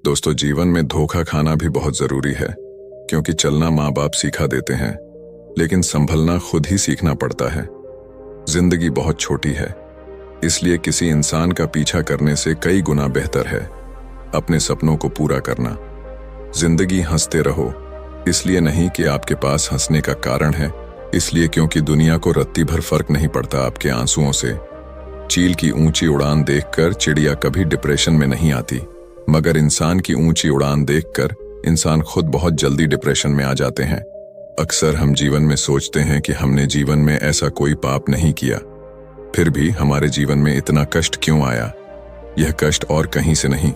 दोस्तों, जीवन में धोखा खाना भी बहुत जरूरी है, क्योंकि चलना माँ बाप सिखा देते हैं, लेकिन संभलना खुद ही सीखना पड़ता है। जिंदगी बहुत छोटी है, इसलिए किसी इंसान का पीछा करने से कई गुना बेहतर है अपने सपनों को पूरा करना। जिंदगी हंसते रहो, इसलिए नहीं कि आपके पास हंसने का कारण है, इसलिए क्योंकि दुनिया को रत्ती भर फर्क नहीं पड़ता आपके आंसुओं से। चील की ऊंची उड़ान देखकर चिड़िया कभी डिप्रेशन में नहीं आती, मगर इंसान की ऊंची उड़ान देखकर इंसान खुद बहुत जल्दी डिप्रेशन में आ जाते हैं। अक्सर हम जीवन में सोचते हैं कि हमने जीवन में ऐसा कोई पाप नहीं किया, फिर भी हमारे जीवन में इतना कष्ट क्यों आया। यह कष्ट और कहीं से नहीं,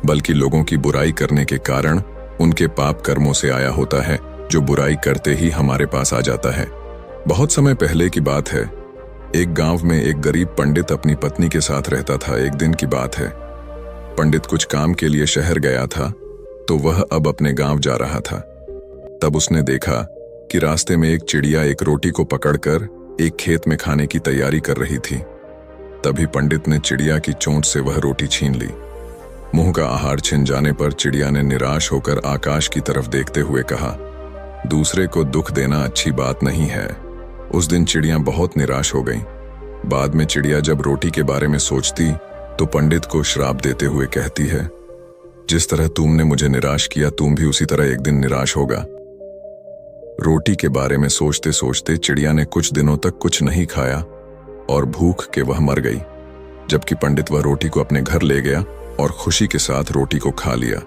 बल्कि लोगों की बुराई करने के कारण उनके पाप कर्मों से आया होता है, जो बुराई करते ही हमारे पास आ जाता है। बहुत समय पहले की बात है, एक गांव में एक गरीब पंडित अपनी पत्नी के साथ रहता था। एक दिन की बात है, पंडित कुछ काम के लिए शहर गया था, तो वह अब अपने गांव जा रहा था। तब उसने देखा कि रास्ते में एक चिड़िया एक रोटी को पकड़कर एक खेत में खाने की तैयारी कर रही थी। तभी पंडित ने चिड़िया की चोंच से वह रोटी छीन ली। मुंह का आहार छिन जाने पर चिड़िया ने निराश होकर आकाश की तरफ देखते हुए कहा, दूसरे को दुख देना अच्छी बात नहीं है। उस दिन चिड़िया बहुत निराश हो गई। बाद में चिड़िया जब रोटी के बारे में सोचती तो पंडित को श्राप देते हुए कहती है, जिस तरह तुमने मुझे निराश किया, तुम भी उसी तरह एक दिन निराश होगा। रोटी के बारे में सोचते सोचते चिड़िया ने कुछ दिनों तक कुछ नहीं खाया और भूख के वह मर गई, जबकि पंडित वह रोटी को अपने घर ले गया और खुशी के साथ रोटी को खा लिया।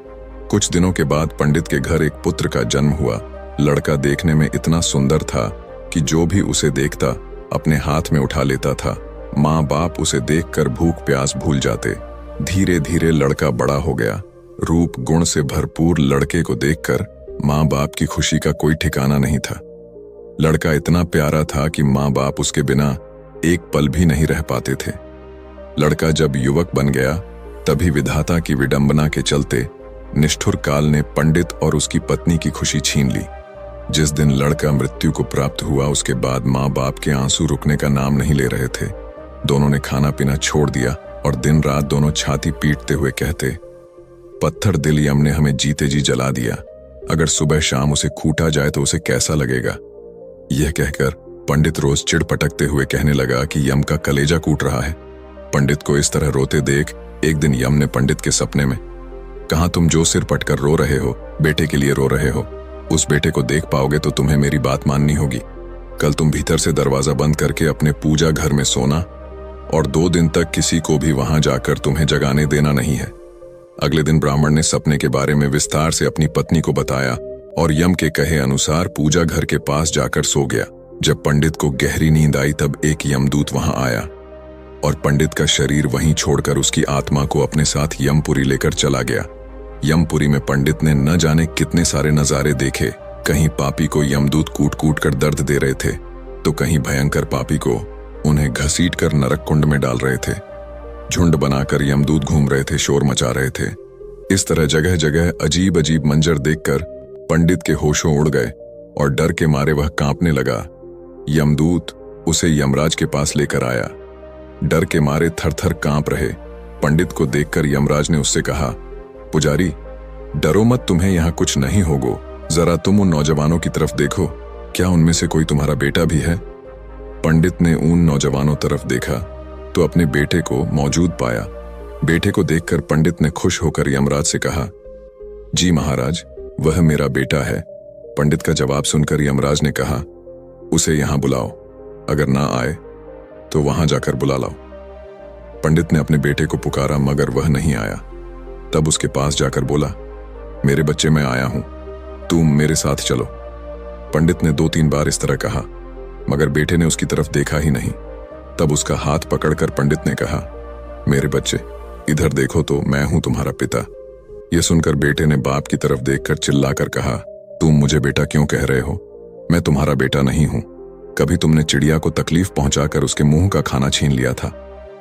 कुछ दिनों के बाद पंडित के घर एक पुत्र का जन्म हुआ। लड़का देखने में इतना सुंदर था कि जो भी उसे देखता अपने हाथ में उठा लेता था। माँ बाप उसे देखकर भूख प्यास भूल जाते। धीरे धीरे लड़का बड़ा हो गया। रूप गुण से भरपूर लड़के को देखकर माँ बाप की खुशी का कोई ठिकाना नहीं था। लड़का इतना प्यारा था कि माँ बाप उसके बिना एक पल भी नहीं रह पाते थे। लड़का जब युवक बन गया, तभी विधाता की विडंबना के चलते निष्ठुर काल ने पंडित और उसकी पत्नी की खुशी छीन ली। जिस दिन लड़का मृत्यु को प्राप्त हुआ, उसके बाद माँ बाप के आंसू रुकने का नाम नहीं ले रहे थे। दोनों ने खाना पीना छोड़ दिया और दिन रात दोनों छाती पीटते हुए कहते, पत्थर दिल यम ने हमें जीते जी जला दिया। अगर सुबह शाम उसे कूटा जाए तो उसे कैसा लगेगा। यह कहकर पंडित रोज चिढ़ पटकते हुए कहने लगा कि यम का कलेजा कूट रहा है। पंडित को इस तरह रोते देख एक दिन यम ने पंडित के सपने में कहा, तुम जो सिर पटकर रो रहे हो, बेटे के लिए रो रहे हो। उस बेटे को देख पाओगे तो तुम्हें मेरी बात माननी होगी। कल तुम भीतर से दरवाजा बंद करके अपने पूजा घर में सोना और 2 दिन तक किसी को भी वहां जाकर तुम्हें जगाने देना नहीं है। अगले दिन ब्राह्मण ने सपने के बारे में विस्तार से अपनी पत्नी को बताया और यम के कहे अनुसार पूजा घर के पास जाकर सो गया। जब पंडित को गहरी नींद आई, तब एक यमदूत वहां आया और पंडित का शरीर वहीं छोड़कर उसकी आत्मा को अपने साथ यमपुरी लेकर चला गया। यमपुरी में पंडित ने न जाने कितने सारे नजारे देखे। कहीं पापी को यमदूत कूट कूट कर दर्द दे रहे थे, तो कहीं भयंकर पापी को उन्हें घसीट कर नरक कुंड में डाल रहे थे। झुंड बनाकर यमदूत घूम रहे थे, शोर मचा रहे थे। इस तरह जगह जगह अजीब अजीब मंजर देखकर पंडित के होशों उड़ गए और डर के मारे वह कांपने लगा। यमदूत उसे यमराज के पास लेकर आया। डर के मारे थर थर कांप रहे पंडित को देखकर यमराज ने उससे कहा, पुजारी डरो मत, तुम्हें यहाँ कुछ नहीं होगो। जरा तुम उन नौजवानों की तरफ देखो, क्या उनमें से कोई तुम्हारा बेटा भी है। पंडित ने उन नौजवानों तरफ देखा तो अपने बेटे को मौजूद पाया। बेटे को देखकर पंडित ने खुश होकर यमराज से कहा, जी महाराज, वह मेरा बेटा है। पंडित का जवाब सुनकर यमराज ने कहा, उसे यहां बुलाओ, अगर ना आए तो वहां जाकर बुला लाओ। पंडित ने अपने बेटे को पुकारा, मगर वह नहीं आया। तब उसके पास जाकर बोला, मेरे बच्चे, मैं आया हूं, तुम मेरे साथ चलो। पंडित ने 2-3 बार इस तरह कहा, मगर बेटे ने उसकी तरफ देखा ही नहीं। तब उसका हाथ पकड़कर पंडित ने कहा, मेरे बच्चे, इधर देखो तो मैं हूं तुम्हारा पिता। यह सुनकर बेटे ने बाप की तरफ देखकर चिल्लाकर कहा, तुम मुझे बेटा क्यों कह रहे हो? मैं तुम्हारा बेटा नहीं हूं। कभी तुमने चिड़िया को तकलीफ पहुंचाकर उसके मुंह का खाना छीन लिया था।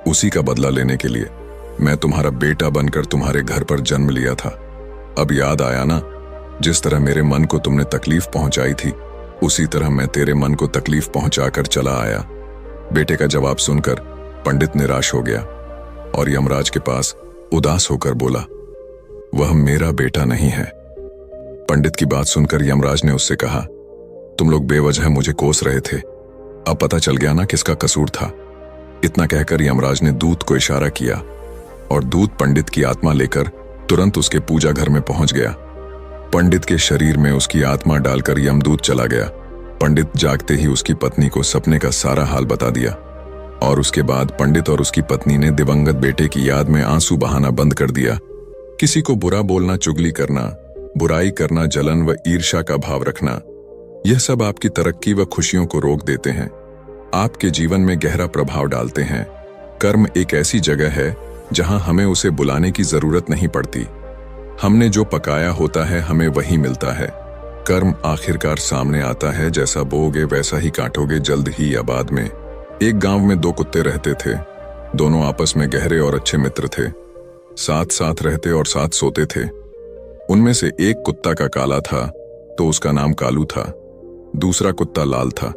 उसी का बदला लेने के लिए मैं तुम्हारा बेटा बनकर तुम्हारे घर पर जन्म लिया था। अब याद आया ना, जिस तरह मेरे मन को तुमने तकलीफ पहुंचाई थी, उसी तरह मैं तेरे मन को तकलीफ पहुंचाकर चला आया। बेटे का जवाब सुनकर पंडित निराश हो गया और यमराज के पास उदास होकर बोला, वह मेरा बेटा नहीं है। पंडित की बात सुनकर यमराज ने उससे कहा, तुम लोग बेवजह मुझे कोस रहे थे, अब पता चल गया ना किसका कसूर था। इतना कहकर यमराज ने दूत को इशारा किया और दूत पंडित की आत्मा लेकर तुरंत उसके पूजा घर में पहुंच गया। पंडित के शरीर में उसकी आत्मा डालकर यमदूत चला गया। पंडित जागते ही उसकी पत्नी को सपने का सारा हाल बता दिया और उसके बाद पंडित और उसकी पत्नी ने दिवंगत बेटे की याद में आंसू बहाना बंद कर दिया। किसी को बुरा बोलना, चुगली करना, बुराई करना, जलन व ईर्ष्या का भाव रखना, यह सब आपकी तरक्की व खुशियों को रोक देते हैं, आपके जीवन में गहरा प्रभाव डालते हैं। कर्म एक ऐसी जगह है जहां हमें उसे बुलाने की जरूरत नहीं पड़ती। हमने जो पकाया होता है हमें वही मिलता है। कर्म आखिरकार सामने आता है, जैसा बोओगे वैसा ही काटोगे, जल्द ही या बाद में। एक गांव में दो कुत्ते रहते थे। दोनों आपस में गहरे और अच्छे मित्र थे। साथ साथ रहते और साथ सोते थे। उनमें से एक कुत्ता का काला था तो उसका नाम कालू था, दूसरा कुत्ता लाल था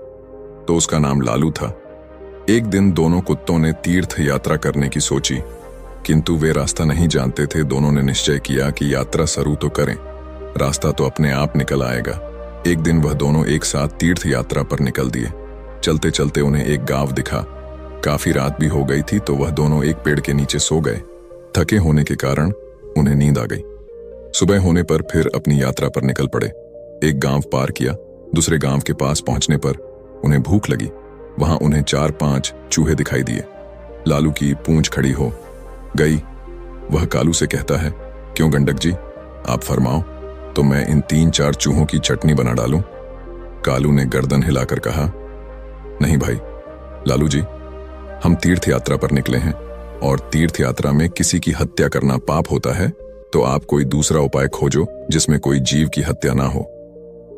तो उसका नाम लालू था। एक दिन दोनों कुत्तों ने तीर्थ यात्रा करने की सोची, किंतु वे रास्ता नहीं जानते थे। दोनों ने निश्चय किया कि यात्रा शुरू तो करें, रास्ता तो अपने आप निकल आएगा। एक दिन वह दोनों एक साथ तीर्थ यात्रा पर निकल दिए। चलते चलते उन्हें एक गांव दिखा। काफी रात भी हो गई थी तो वह दोनों एक पेड़ के नीचे सो गए। थके होने के कारण उन्हें नींद आ गई। सुबह होने पर फिर अपनी यात्रा पर निकल पड़े। एक गांव पार किया। दूसरे गांव के पास पहुंचने पर उन्हें भूख लगी। वहां उन्हें 4-5 चूहे दिखाई दिए। लालू की पूंछ खड़ी हो गई। वह कालू से कहता है, क्यों गंडक जी, आप फरमाओ तो मैं इन 3-4 चूहों की चटनी बना डालूं। कालू ने गर्दन हिलाकर कहा, नहीं भाई लालू जी, हम तीर्थ यात्रा पर निकले हैं और तीर्थ यात्रा में किसी की हत्या करना पाप होता है, तो आप कोई दूसरा उपाय खोजो जिसमें कोई जीव की हत्या ना हो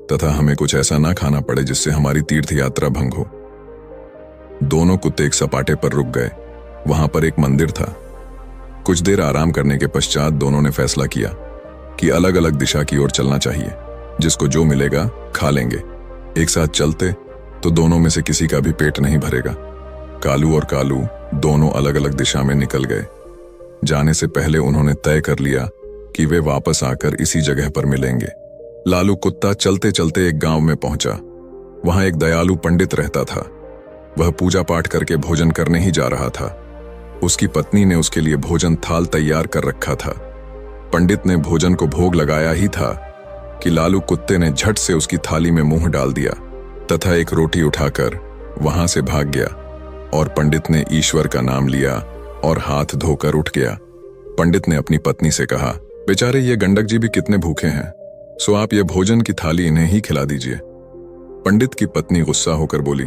तथा हमें कुछ ऐसा ना खाना पड़े जिससे हमारी तीर्थ यात्रा भंग हो। दोनों कुत्ते एक सपाटे पर रुक गए। वहां पर एक मंदिर था। कुछ देर आराम करने के पश्चात दोनों ने फैसला किया कि अलग अलग दिशा की ओर चलना चाहिए। जिसको जो मिलेगा खा लेंगे। एक साथ चलते तो दोनों में से किसी का भी पेट नहीं भरेगा। कालू और कालू दोनों अलग अलग दिशा में निकल गए। जाने से पहले उन्होंने तय कर लिया कि वे वापस आकर इसी जगह पर मिलेंगे। लालू कुत्ता चलते चलते एक गांव में पहुंचा। वहां एक दयालु पंडित रहता था। वह पूजा पाठ करके भोजन करने ही जा रहा था। उसकी पत्नी ने उसके लिए भोजन थाल तैयार कर रखा था। पंडित ने भोजन को भोग लगाया ही था कि लालू कुत्ते ने झट से उसकी थाली में मुंह डाल दिया तथा एक रोटी उठाकर वहां से भाग गया और पंडित ने ईश्वर का नाम लिया और हाथ धोकर उठ गया। पंडित ने अपनी पत्नी से कहा, बेचारे ये गंडक जी भी कितने भूखे हैं, सो आप ये भोजन की थाली इन्हें ही खिला दीजिए। पंडित की पत्नी गुस्सा होकर बोली,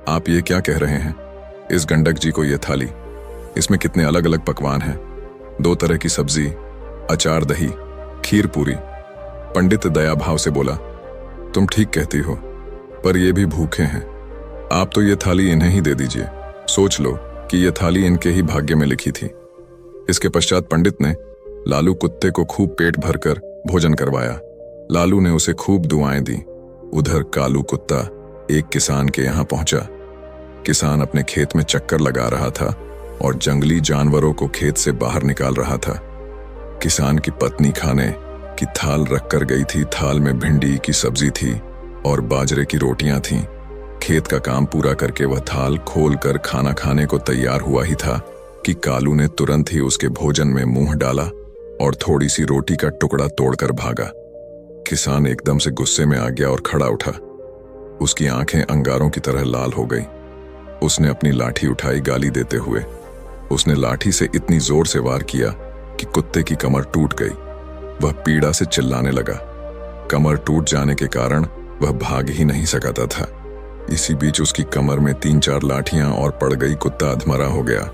आप ये क्या कह रहे हैं? इस गंडक जी को ये थाली, इसमें कितने अलग अलग पकवान हैं, 2 तरह की सब्जी, अचार, दही, खीर, पूरी। पंडित दया भाव से बोला, तुम ठीक कहती हो, पर ये भी भूखे हैं। आप तो ये थाली इन्हें ही दे दीजिए। सोच लो कि ये थाली इनके ही भाग्य में लिखी थी। इसके पश्चात पंडित ने लालू कुत्ते को खूब पेट भरकर भोजन करवाया। लालू ने उसे खूब दुआएं दी। उधर कालू कुत्ता एक किसान के यहां पहुंचा। किसान अपने खेत में चक्कर लगा रहा था और जंगली जानवरों को खेत से बाहर निकाल रहा था। किसान की पत्नी खाने की थाल रखकर गई थी। थाल में भिंडी की सब्जी थी और बाजरे की रोटियां थीं। खेत का काम पूरा करके वह थाल खोलकर खाना खाने को तैयार हुआ ही था कि कालू ने तुरंत ही उसके भोजन में मुंह डाला और थोड़ी सी रोटी का टुकड़ा तोड़कर भागा। किसान एकदम से गुस्से में आ गया और खड़ा उठा। उसकी आंखें अंगारों की तरह लाल हो गई। उसने अपनी लाठी उठाई गाली देते हुए। उसने लाठी से इतनी जोर से वार किया कि कुत्ते की कमर टूट गई। वह पीड़ा से चिल्लाने लगा। कमर टूट जाने के कारण वह भाग ही नहीं सकता था। इसी बीच उसकी कमर में 3-4 लाठियां और पड़ गई। कुत्ता अधमरा हो गया।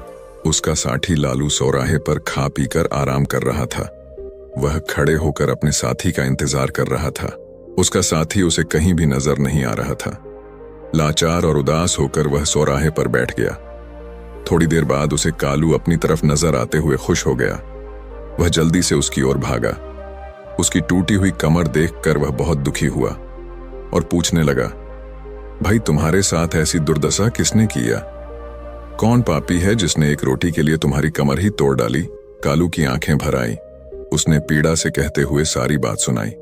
उसका साथी लालू चौराहे पर खा पीकर आराम कर रहा था। वह खड़े होकर अपने साथी का इंतजार कर रहा था। उसका साथी उसे कहीं भी नजर नहीं आ रहा था। लाचार और उदास होकर वह चौराहे पर बैठ गया। थोड़ी देर बाद उसे कालू अपनी तरफ नजर आते हुए खुश हो गया। वह जल्दी से उसकी ओर भागा। उसकी टूटी हुई कमर देखकर वह बहुत दुखी हुआ और पूछने लगा, भाई तुम्हारे साथ ऐसी दुर्दशा किसने किया? कौन पापी है जिसने एक रोटी के लिए तुम्हारी कमर ही तोड़ डाली? कालू की आंखें भर आई। उसने पीड़ा से कहते हुए सारी बात सुनाई।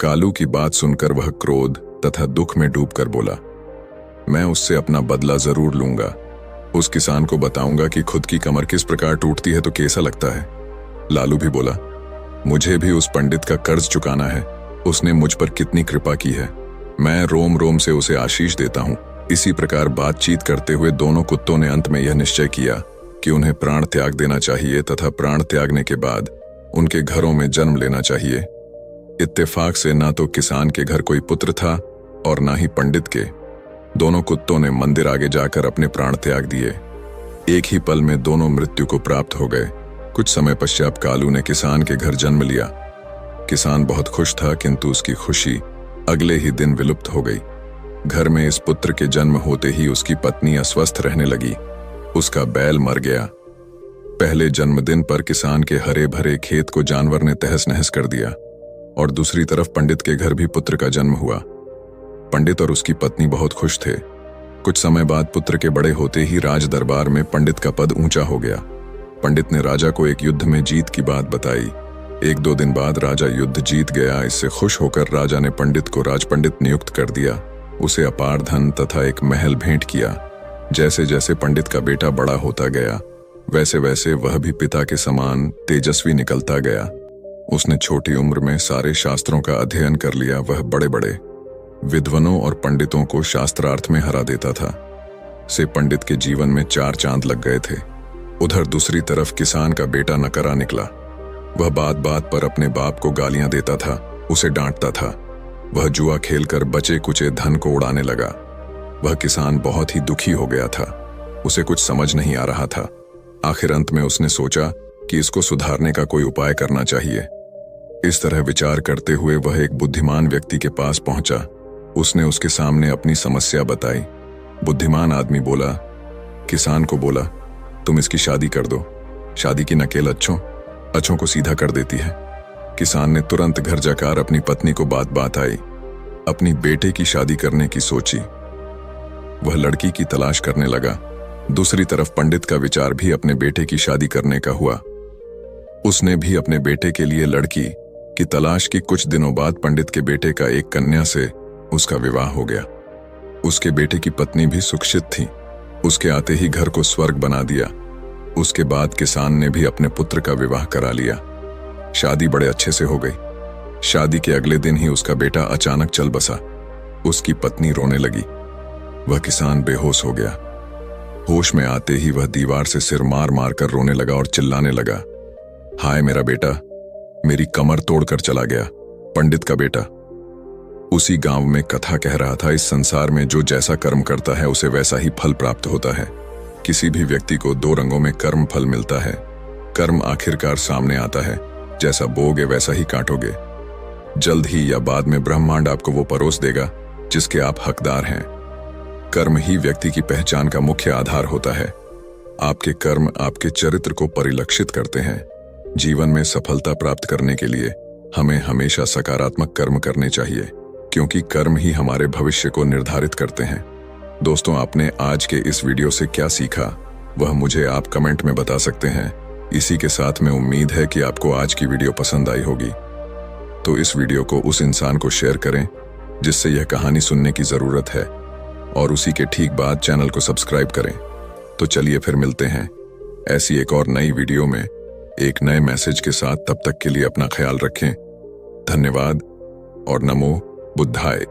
कालू की बात सुनकर वह क्रोध तथा दुख में डूबकर बोला, मैं उससे अपना बदला जरूर लूंगा। उस किसान को बताऊंगा कि खुद की कमर किस प्रकार टूटती है तो कैसा लगता है। लालू भी बोला, मुझे भी उस पंडित का कर्ज चुकाना है। उसने मुझ पर कितनी कृपा की है, मैं रोम रोम से उसे आशीष देता हूं। इसी प्रकार बातचीत करते हुए दोनों कुत्तों ने अंत में यह निश्चय किया कि उन्हें प्राण त्याग देना चाहिए तथा प्राण त्यागने के बाद उनके घरों में जन्म लेना चाहिए। इत्तेफाक से ना तो किसान के घर कोई पुत्र था और ना ही पंडित के। दोनों कुत्तों ने मंदिर आगे जाकर अपने प्राण त्याग दिए। एक ही पल में दोनों मृत्यु को प्राप्त हो गए। कुछ समय पश्चात कालू ने किसान के घर जन्म लिया। किसान बहुत खुश था, किंतु उसकी खुशी अगले ही दिन विलुप्त हो गई। घर में इस पुत्र के जन्म होते ही उसकी पत्नी अस्वस्थ रहने लगी। उसका बैल मर गया। पहले जन्मदिन पर किसान के हरे भरे खेत को जानवर ने तहस नहस कर दिया और दूसरी तरफ पंडित के घर भी पुत्र का जन्म हुआ। पंडित और उसकी पत्नी बहुत खुश थे। कुछ समय बाद पुत्र के बड़े होते ही राज दरबार में पंडित का पद ऊंचा हो गया। पंडित ने राजा को एक युद्ध में जीत की बात बताई। 1-2 दिन बाद राजा युद्ध जीत गया। इससे खुश होकर राजा ने पंडित को राजपंडित नियुक्त कर दिया। उसे अपार धन तथा एक महल भेंट किया। जैसे जैसे पंडित का बेटा बड़ा होता गया, वैसे वैसे वह भी पिता के समान तेजस्वी निकलता गया। उसने छोटी उम्र में सारे शास्त्रों का अध्ययन कर लिया। वह बड़े बड़े विद्वानों और पंडितों को शास्त्रार्थ में हरा देता था। से पंडित के जीवन में 4 चांद लग गए थे। उधर दूसरी तरफ किसान का बेटा नकरा निकला। वह बात बात पर अपने बाप को गालियां देता था, उसे डांटता था। वह जुआ खेलकर बचे कुचे धन को उड़ाने लगा। वह किसान बहुत ही दुखी हो गया था। उसे कुछ समझ नहीं आ रहा था। आखिर अंत में उसने सोचा कि इसको सुधारने का कोई उपाय करना चाहिए। इस तरह विचार करते हुए वह एक बुद्धिमान व्यक्ति के पास पहुंचा। उसने उसके सामने अपनी समस्या बताई। बुद्धिमान आदमी बोला, किसान को बोला, तुम इसकी शादी कर दो। शादी की नकेल अच्छों को सीधा कर देती है। किसान ने तुरंत घर जाकर अपनी पत्नी को बात बात आई। अपनी बेटे की शादी करने की सोची। वह लड़की की तलाश करने लगा। दूसरी तरफ पंडित का विचार भी अपने बेटे की शादी करने का हुआ। उसने भी अपने बेटे के लिए लड़की की तलाश की। कुछ दिनों बाद पंडित के बेटे का एक कन्या से उसका विवाह हो गया। उसके बेटे की पत्नी भी सुशिक्षित थी। उसके आते ही घर को स्वर्ग बना दिया। उसके बाद किसान ने भी अपने पुत्र का विवाह करा लिया। शादी बड़े अच्छे से हो गई। शादी के अगले दिन ही उसका बेटा अचानक चल बसा। उसकी पत्नी रोने लगी। वह किसान बेहोश हो गया। होश में आते ही वह दीवार से सिर मार मार कर रोने लगा और चिल्लाने लगा, हाय मेरा बेटा, मेरी कमर तोड़कर चला गया। पंडित का बेटा उसी गांव में कथा कह रहा था, इस संसार में जो जैसा कर्म करता है उसे वैसा ही फल प्राप्त होता है। किसी भी व्यक्ति को 2 रंगों में कर्म फल मिलता है। कर्म आखिरकार सामने आता है, जैसा बोगे वैसा ही काटोगे। जल्द ही या बाद में ब्रह्मांड आपको वो परोस देगा जिसके आप हकदार हैं। कर्म ही व्यक्ति की पहचान का मुख्य आधार होता है। आपके कर्म आपके चरित्र को परिलक्षित करते हैं। जीवन में सफलता प्राप्त करने के लिए हमें हमेशा सकारात्मक कर्म करने चाहिए, क्योंकि कर्म ही हमारे भविष्य को निर्धारित करते हैं। दोस्तों, आपने आज के इस वीडियो से क्या सीखा वह मुझे आप कमेंट में बता सकते हैं। इसी के साथ में उम्मीद है कि आपको आज की वीडियो पसंद आई होगी। तो इस वीडियो को उस इंसान को शेयर करें जिससे यह कहानी सुनने की जरूरत है, और उसी के ठीक बाद चैनल को सब्सक्राइब करें। तो चलिए फिर मिलते हैं ऐसी एक और नई वीडियो में एक नए मैसेज के साथ। तब तक के लिए अपना ख्याल रखें। धन्यवाद और नमो बुद्धाय।